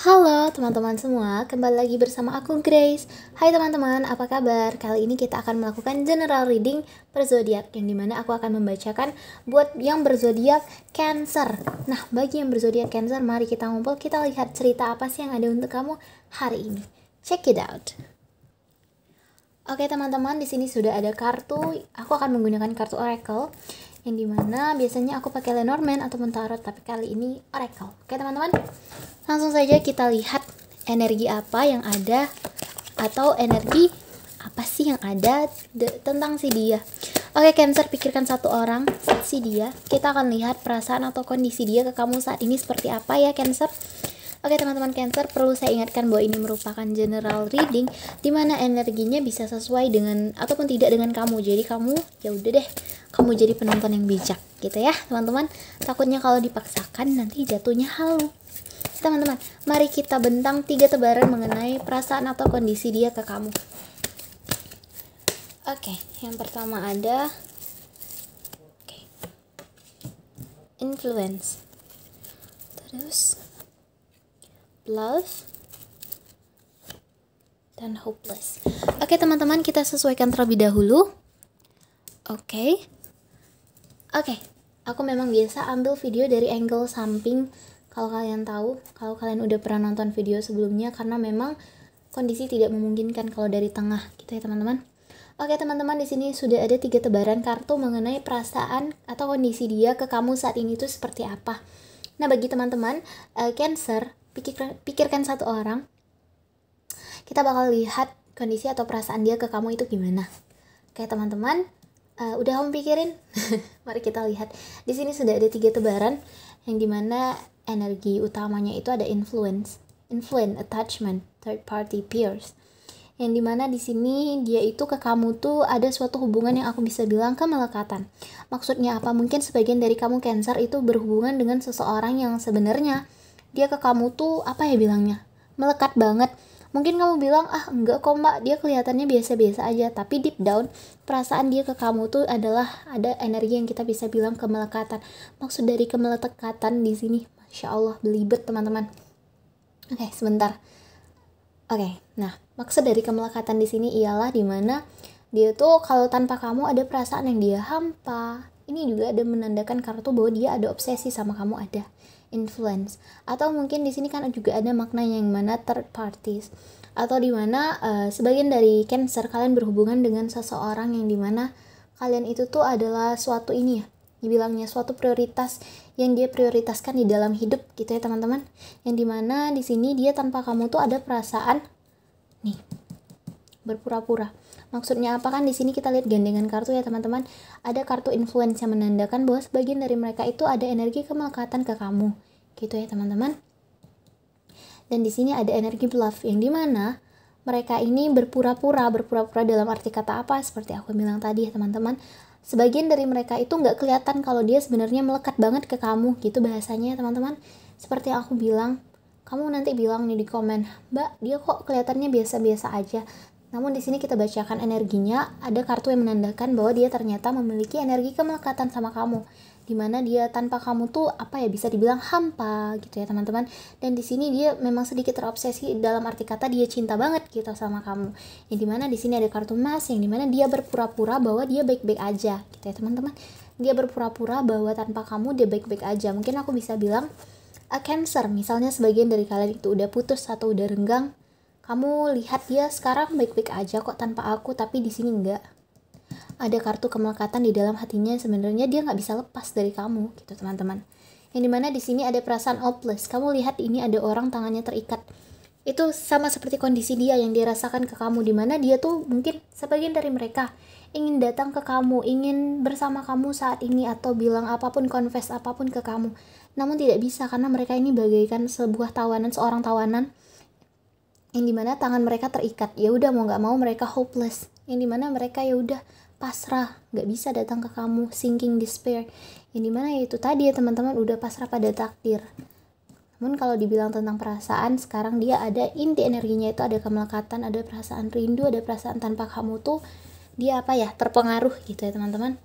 Halo teman-teman semua, kembali lagi bersama aku Grace. Hai teman-teman, apa kabar? Kali ini kita akan melakukan general reading per zodiak, yang dimana aku akan membacakan buat yang berzodiak Cancer. Nah, bagi yang berzodiak Cancer, mari kita ngumpul, kita lihat cerita apa sih yang ada untuk kamu hari ini. Check it out. Oke teman-teman, di sini sudah ada kartu. Aku akan menggunakan kartu Oracle, yang dimana biasanya aku pakai Lenormand ataupun Tarot, tapi kali ini Oracle. Oke teman-teman, langsung saja kita lihat energi apa yang ada, atau energi apa sih yang ada tentang si dia. Oke Cancer, pikirkan satu orang, si dia. Kita akan lihat perasaan atau kondisi dia ke kamu saat ini seperti apa ya Cancer. Oke teman-teman Cancer, perlu saya ingatkan bahwa ini merupakan general reading, dimana energinya bisa sesuai dengan ataupun tidak dengan kamu. Jadi kamu ya udah deh, kamu jadi penonton yang bijak gitu ya teman-teman. Takutnya kalau dipaksakan nanti jatuhnya halu. Teman-teman, mari kita bentang 3 tebaran mengenai perasaan atau kondisi dia ke kamu. Oke, yang pertama ada influence, terus love, dan hopeless. Oke teman-teman, kita sesuaikan terlebih dahulu. Oke, aku memang biasa ambil video dari angle samping. Kalau kalian tahu, kalau kalian udah pernah nonton video sebelumnya, karena memang kondisi tidak memungkinkan kalau dari tengah gitu ya teman-teman. Oke teman-teman, di sini sudah ada 3 tebaran kartu mengenai perasaan atau kondisi dia ke kamu saat ini itu seperti apa. Nah, bagi teman-teman Cancer, pikirkan satu orang. Kita bakal lihat kondisi atau perasaan dia ke kamu itu gimana. Oke teman-teman, udah kamu pikirin? Mari kita lihat. Di sini sudah ada 3 tebaran, yang dimana energi utamanya itu ada influence, attachment, third party, peers. Yang dimana di sini dia itu ke kamu tuh ada suatu hubungan yang aku bisa bilang kemelekatan. Maksudnya apa? Mungkin sebagian dari kamu Cancer itu berhubungan dengan seseorang yang sebenarnya dia ke kamu tuh apa ya bilangnya, melekat banget. Mungkin kamu bilang, ah enggak kok mbak, dia kelihatannya biasa-biasa aja, tapi deep down perasaan dia ke kamu tuh adalah ada energi yang kita bisa bilang kemelekatan. Maksud dari kemelekatan di sini, masya Allah, belibet teman-teman. Oke, sebentar. Oke, nah maksud dari kemelekatan di sini ialah dimana dia tuh kalau tanpa kamu ada perasaan yang dia hampa. Ini juga ada menandakan kartu bahwa dia ada obsesi sama kamu, ada influence. Atau mungkin di sini kan juga ada maknanya yang mana third parties, atau dimana sebagian dari Cancer kalian berhubungan dengan seseorang yang dimana kalian itu tuh adalah suatu ini ya, dibilangnya suatu prioritas yang dia prioritaskan di dalam hidup gitu ya teman-teman. Yang dimana di sini dia tanpa kamu tuh ada perasaan nih, berpura-pura. Maksudnya apa kan di sini kita lihat gandengan kartu ya teman-teman. Ada kartu influence yang menandakan bahwa sebagian dari mereka itu ada energi kemelekatan ke kamu. Gitu ya teman-teman. Dan di sini ada energi bluff yang dimana mereka ini berpura-pura dalam arti kata apa? Seperti aku bilang tadi ya teman-teman. Sebagian dari mereka itu nggak kelihatan kalau dia sebenarnya melekat banget ke kamu, gitu bahasanya ya teman-teman. Seperti yang aku bilang, kamu nanti bilang nih di komen, mbak dia kok kelihatannya biasa-biasa aja. Namun di sini kita bacakan energinya, ada kartu yang menandakan bahwa dia ternyata memiliki energi kemelekatan sama kamu, dimana dia tanpa kamu tuh apa ya, bisa dibilang hampa gitu ya teman-teman. Dan di sini dia memang sedikit terobsesi, dalam arti kata dia cinta banget gitu sama kamu. Yang dimana di sini ada kartu Mas, yang dimana dia berpura-pura bahwa dia baik-baik aja gitu ya teman-teman. Dia berpura-pura bahwa tanpa kamu dia baik-baik aja. Mungkin aku bisa bilang Cancer, misalnya sebagian dari kalian itu udah putus atau udah renggang, kamu lihat dia sekarang baik-baik aja kok tanpa aku, tapi di sini enggak. Ada kartu kemelekatan di dalam hatinya, sebenarnya dia nggak bisa lepas dari kamu, gitu teman-teman. Yang dimana di sini ada perasaan hopeless. Kamu lihat ini ada orang tangannya terikat. Itu sama seperti kondisi dia yang dirasakan ke kamu, dimana dia tuh mungkin sebagian dari mereka ingin datang ke kamu, ingin bersama kamu saat ini, atau bilang apapun, confess apapun ke kamu. Namun tidak bisa karena mereka ini bagaikan sebuah tawanan, seorang tawanan yang dimana tangan mereka terikat. Ya udah mau nggak mau mereka hopeless, yang dimana mereka ya udah pasrah, nggak bisa datang ke kamu, sinking despair, yang dimana ya itu tadi ya teman-teman, udah pasrah pada takdir. Namun kalau dibilang tentang perasaan, sekarang dia ada inti energinya itu ada kemelekatan, ada perasaan rindu, ada perasaan tanpa kamu tuh dia apa ya, terpengaruh gitu ya teman-teman.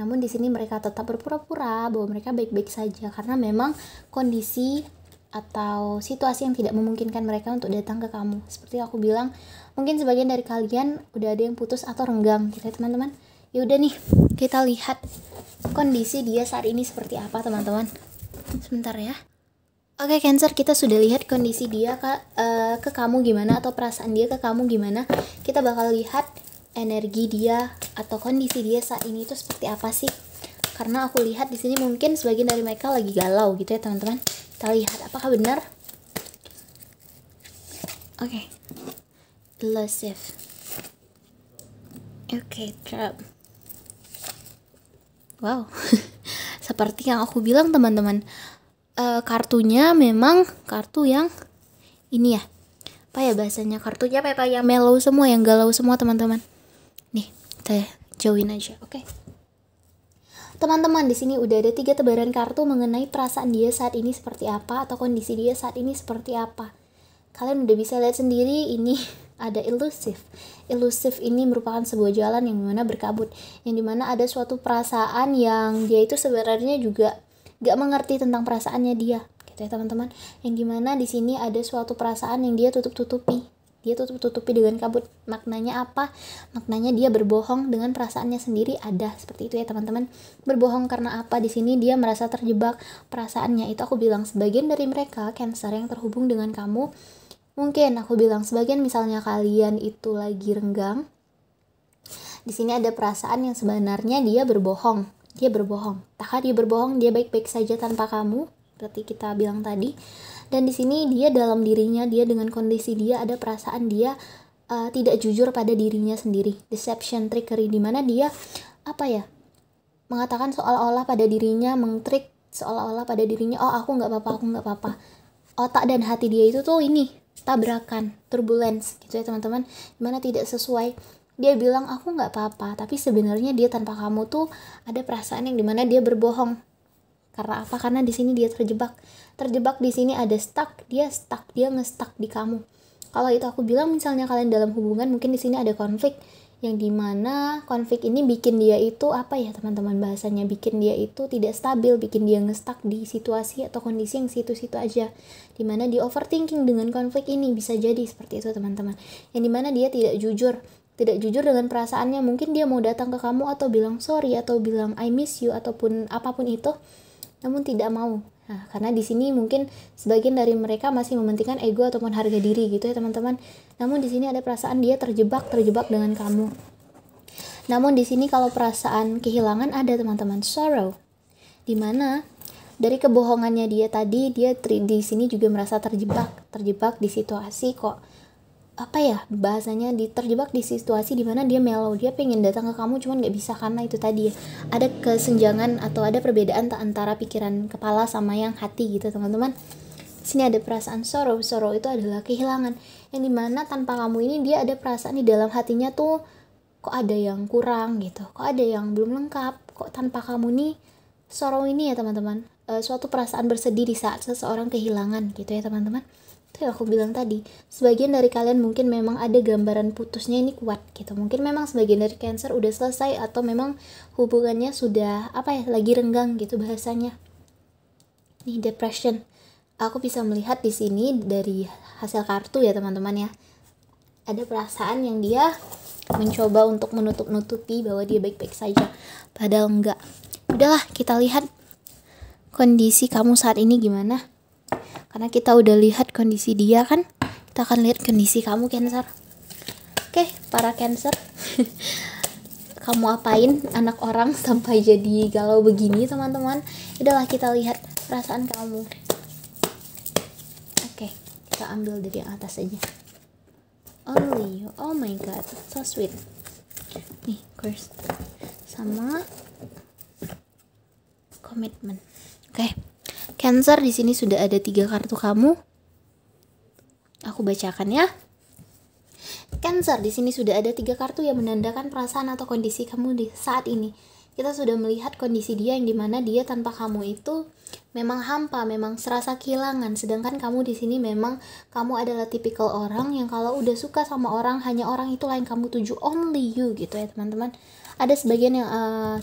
Namun di sini mereka tetap berpura-pura bahwa mereka baik-baik saja, karena memang kondisi atau situasi yang tidak memungkinkan mereka untuk datang ke kamu. Seperti aku bilang, mungkin sebagian dari kalian udah ada yang putus atau renggang gitu ya teman-teman. Ya udah nih, kita lihat kondisi dia saat ini seperti apa teman-teman. Sebentar ya. Oke, Cancer, kita sudah lihat kondisi dia ke kamu gimana, atau perasaan dia ke kamu gimana. Kita bakal lihat energi dia atau kondisi dia saat ini itu seperti apa sih. Karena aku lihat di sini mungkin sebagian dari mereka lagi galau gitu ya teman-teman. Kita lihat apakah benar. Oke. Elusive. Oke, trap. Wow. Seperti yang aku bilang teman-teman, kartunya memang kartu yang ini ya, apa ya bahasanya, kartunya apa yang mellow semua, yang galau semua teman-teman. Nih, kita jauhin aja. Oke. Teman-teman, di sini udah ada 3 tebaran kartu mengenai perasaan dia saat ini seperti apa, atau kondisi dia saat ini seperti apa. Kalian udah bisa lihat sendiri, ini ada elusive. Elusive ini merupakan sebuah jalan yang dimana berkabut, yang dimana ada suatu perasaan yang dia itu sebenarnya juga gak mengerti tentang perasaannya dia, gitu ya teman-teman. Yang dimana di sini ada suatu perasaan yang dia tutup-tutupi. Dia tutup-tutupi dengan kabut. Maknanya apa? Maknanya dia berbohong dengan perasaannya sendiri, ada seperti itu ya teman-teman. Berbohong karena apa? Di sini dia merasa terjebak perasaannya. Itu aku bilang sebagian dari mereka Cancer yang terhubung dengan kamu. Mungkin aku bilang sebagian, misalnya kalian itu lagi renggang. Di sini ada perasaan yang sebenarnya dia berbohong. Dia berbohong. Takah dia berbohong, dia baik-baik saja tanpa kamu, seperti kita bilang tadi. Dan di sini dia dalam dirinya, dia dengan kondisi dia ada perasaan dia tidak jujur pada dirinya sendiri. Deception, trickery, di mana dia apa ya? Mengatakan seolah-olah pada dirinya, mengtrik seolah-olah pada dirinya, oh aku nggak apa-apa, aku nggak apa-apa. Otak dan hati dia itu tuh ini tabrakan, turbulence gitu ya teman-teman, dimana tidak sesuai. Dia bilang aku nggak apa-apa, tapi sebenarnya dia tanpa kamu tuh ada perasaan yang dimana dia berbohong. Karena apa? Karena di sini dia terjebak di sini ada stuck, dia nge-stuck di kamu. Kalau itu aku bilang, misalnya kalian dalam hubungan, mungkin di sini ada konflik, yang dimana konflik ini bikin dia itu apa ya teman-teman bahasanya, bikin dia itu tidak stabil, bikin dia nge-stuck di situasi atau kondisi yang situ-situ aja, dimana dia overthinking dengan konflik ini, bisa jadi seperti itu teman-teman. Yang dimana dia tidak jujur dengan perasaannya. Mungkin dia mau datang ke kamu atau bilang sorry atau bilang I miss you ataupun apapun itu, namun tidak mau. Nah, karena di sini mungkin sebagian dari mereka masih mementingkan ego ataupun harga diri gitu ya teman-teman. Namun di sini ada perasaan dia terjebak dengan kamu. Namun di sini kalau perasaan kehilangan ada teman-teman, sorrow. Dimana dari kebohongannya dia tadi, dia di sini juga merasa terjebak di situasi kok apa ya bahasanya, terjebak di situasi dimana dia mellow, dia pengen datang ke kamu cuman nggak bisa karena itu tadi ya, ada kesenjangan atau ada perbedaan antara pikiran kepala sama yang hati gitu teman-teman. Sini ada perasaan sorrow itu adalah kehilangan, yang dimana tanpa kamu ini dia ada perasaan di dalam hatinya tuh kok ada yang kurang gitu, kok ada yang belum lengkap, kok tanpa kamu nih. Sorrow ini ya teman-teman, suatu perasaan bersedih di saat seseorang kehilangan gitu ya teman-teman. Itu yang aku bilang tadi, sebagian dari kalian mungkin memang ada gambaran putusnya ini kuat gitu, mungkin memang sebagian dari Cancer udah selesai atau memang hubungannya sudah apa ya, lagi renggang gitu bahasanya. Nih depression, aku bisa melihat di sini dari hasil kartu ya teman-teman ya, ada perasaan yang dia mencoba untuk menutup-nutupi bahwa dia baik-baik saja, padahal enggak. Udahlah, kita lihat kondisi kamu saat ini gimana. Karena kita udah lihat kondisi dia kan, kita akan lihat kondisi kamu Cancer. Oke, para Cancer. Kamu apain anak orang sampai jadi galau begini teman-teman? Udahlah, kita lihat perasaan kamu. Oke, kita ambil dari yang atas aja. Only you, oh my god, so sweet. Nih, curse sama commitment. Oke. Cancer, di sini sudah ada 3 kartu kamu. Aku bacakan ya. Cancer, di sini sudah ada 3 kartu yang menandakan perasaan atau kondisi kamu di saat ini. Kita sudah melihat kondisi dia yang dimana dia tanpa kamu itu memang hampa, memang serasa kehilangan. Sedangkan kamu di sini memang kamu adalah tipikal orang yang kalau udah suka sama orang, hanya orang itulah yang kamu tuju, only you gitu ya teman-teman. Ada sebagian yang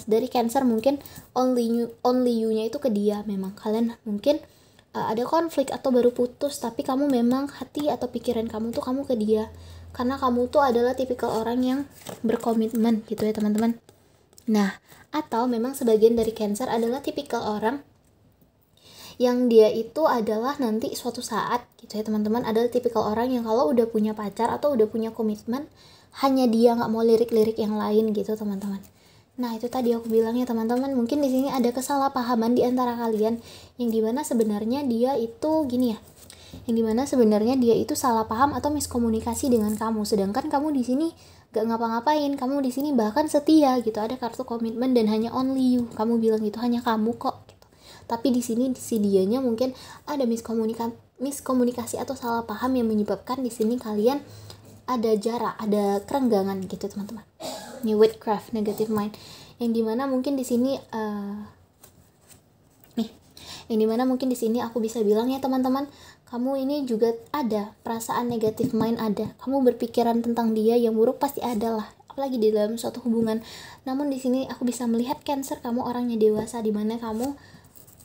dari Cancer mungkin only you-nya itu ke dia. Memang kalian mungkin ada konflik atau baru putus, tapi kamu memang hati atau pikiran kamu tuh kamu ke dia, karena kamu tuh adalah tipikal orang yang berkomitmen gitu ya teman-teman. Nah, atau memang sebagian dari Cancer adalah tipikal orang yang dia itu adalah nanti suatu saat gitu ya teman-teman, adalah tipikal orang yang kalau udah punya pacar atau udah punya komitmen, hanya dia nggak mau lirik-lirik yang lain gitu teman-teman. Nah itu tadi aku bilang ya teman-teman, mungkin di sini ada kesalahpahaman di antara kalian, yang dimana sebenarnya dia itu gini ya, yang dimana sebenarnya dia itu salah paham atau miskomunikasi dengan kamu, sedangkan kamu di sini gak ngapa-ngapain, kamu di sini bahkan setia gitu, ada kartu komitmen dan hanya only you, kamu bilang gitu, hanya kamu kok gitu. Tapi di sini si dianya mungkin ada miskomunikasi atau salah paham yang menyebabkan di sini kalian ada jarak, ada kerenggangan gitu teman-teman. Ini witchcraft, negative mind, yang dimana mungkin di sini yang dimana mungkin di sini aku bisa bilang ya teman-teman, kamu ini juga ada perasaan negative mind, ada kamu berpikiran tentang dia yang buruk pasti ada lah, apalagi di dalam suatu hubungan. Namun di sini aku bisa melihat Cancer, kamu orangnya dewasa, dimana kamu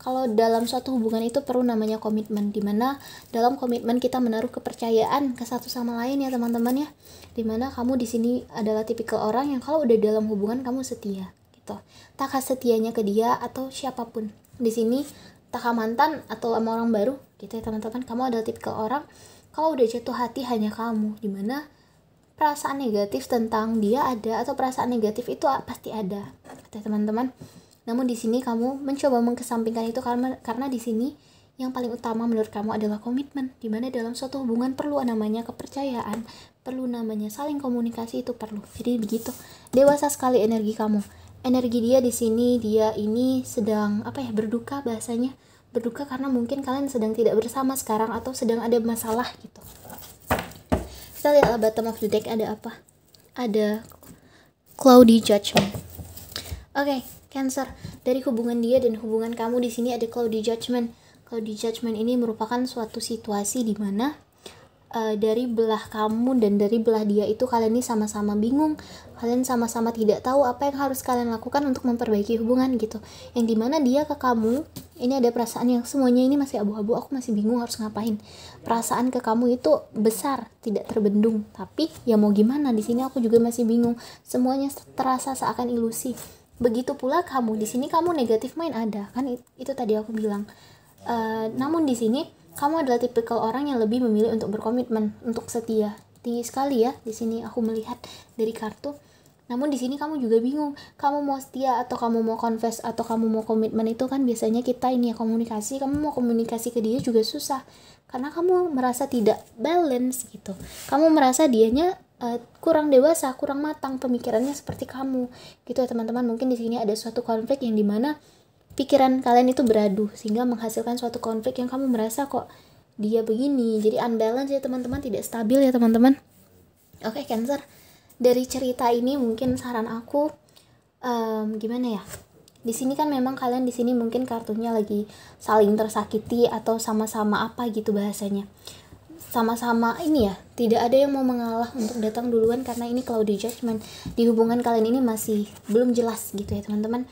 kalau dalam suatu hubungan itu perlu namanya komitmen, dimana dalam komitmen kita menaruh kepercayaan ke satu sama lain ya teman-teman ya, dimana kamu di sini adalah tipikal orang yang kalau udah dalam hubungan kamu setia gitu, tak setianya ke dia atau siapapun di sini, tak mantan atau sama orang baru gitu ya teman-teman. Kamu adalah tipikal orang kalau udah jatuh hati hanya kamu, dimana perasaan negatif tentang dia ada, atau perasaan negatif itu pasti ada gitu ya teman-teman. Namun di sini kamu mencoba mengesampingkan itu karena di sini yang paling utama menurut kamu adalah komitmen, dimana dalam suatu hubungan perlu namanya kepercayaan, perlu namanya saling komunikasi, itu perlu. Jadi begitu dewasa sekali energi kamu. Energi dia di sini, dia ini sedang berduka, bahasanya berduka karena mungkin kalian sedang tidak bersama sekarang atau sedang ada masalah gitu. Kita lihat bottom of the deck ada apa? Ada cloudy judgment. Oke, Cancer, dari hubungan dia dan hubungan kamu di sini ada cloudy judgment. Cloudy judgment ini merupakan suatu situasi di mana dari belah kamu dan dari belah dia itu kalian ini sama-sama bingung, kalian sama-sama tidak tahu apa yang harus kalian lakukan untuk memperbaiki hubungan gitu. Yang dimana dia ke kamu ini ada perasaan yang semuanya ini masih abu-abu, aku masih bingung harus ngapain. Perasaan ke kamu itu besar, tidak terbendung, tapi ya mau gimana, di sini aku juga masih bingung, semuanya terasa seakan ilusi. Begitu pula kamu di sini, kamu negative mind ada kan, itu tadi aku bilang. Namun di sini kamu adalah tipikal orang yang lebih memilih untuk berkomitmen, untuk setia. Tinggi sekali ya di sini aku melihat dari kartu. Namun di sini kamu juga bingung, kamu mau setia atau kamu mau confess atau kamu mau komitmen. Itu kan biasanya kita ini ya komunikasi, kamu mau komunikasi ke dia juga susah karena kamu merasa tidak balance gitu. Kamu merasa dianya kurang dewasa, kurang matang pemikirannya seperti kamu gitu ya teman-teman. Mungkin di sini ada suatu konflik yang dimana pikiran kalian itu beradu sehingga menghasilkan suatu konflik yang kamu merasa kok dia begini, jadi unbalance ya teman-teman, tidak stabil ya teman-teman. Oke, Cancer, dari cerita ini mungkin saran aku gimana ya, di sini kan memang kalian di sini mungkin kartunya lagi saling tersakiti atau sama-sama apa gitu bahasanya, sama-sama ini ya, tidak ada yang mau mengalah untuk datang duluan karena ini cloudy judgment. Di hubungan kalian ini masih belum jelas gitu ya teman-teman.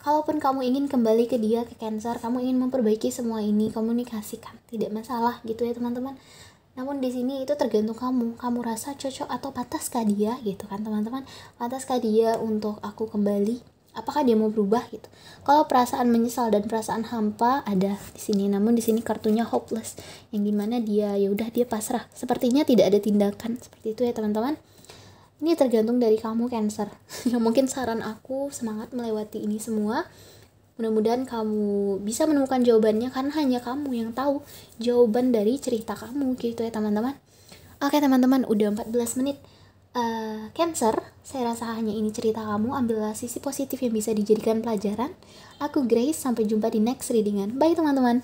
Kalaupun kamu ingin kembali ke dia, ke Cancer, kamu ingin memperbaiki semua ini, komunikasikan, tidak masalah gitu ya teman-teman. Namun di sini itu tergantung kamu rasa cocok atau pantaskah dia gitu kan teman-teman, pantaskah dia untuk aku kembali, apakah dia mau berubah gitu. Kalau perasaan menyesal dan perasaan hampa ada di sini, namun di sini kartunya hopeless, yang dimana dia ya udah dia pasrah, sepertinya tidak ada tindakan seperti itu ya teman-teman. Ini tergantung dari kamu, Cancer. Ya mungkin saran aku, semangat melewati ini semua. Mudah-mudahan kamu bisa menemukan jawabannya karena hanya kamu yang tahu jawaban dari cerita kamu gitu ya teman-teman. Oke teman-teman, udah 14 menit. Cancer, saya rasa hanya ini cerita kamu, ambillah sisi positif yang bisa dijadikan pelajaran. Aku Grace, sampai jumpa di next readingan. Bye teman-teman.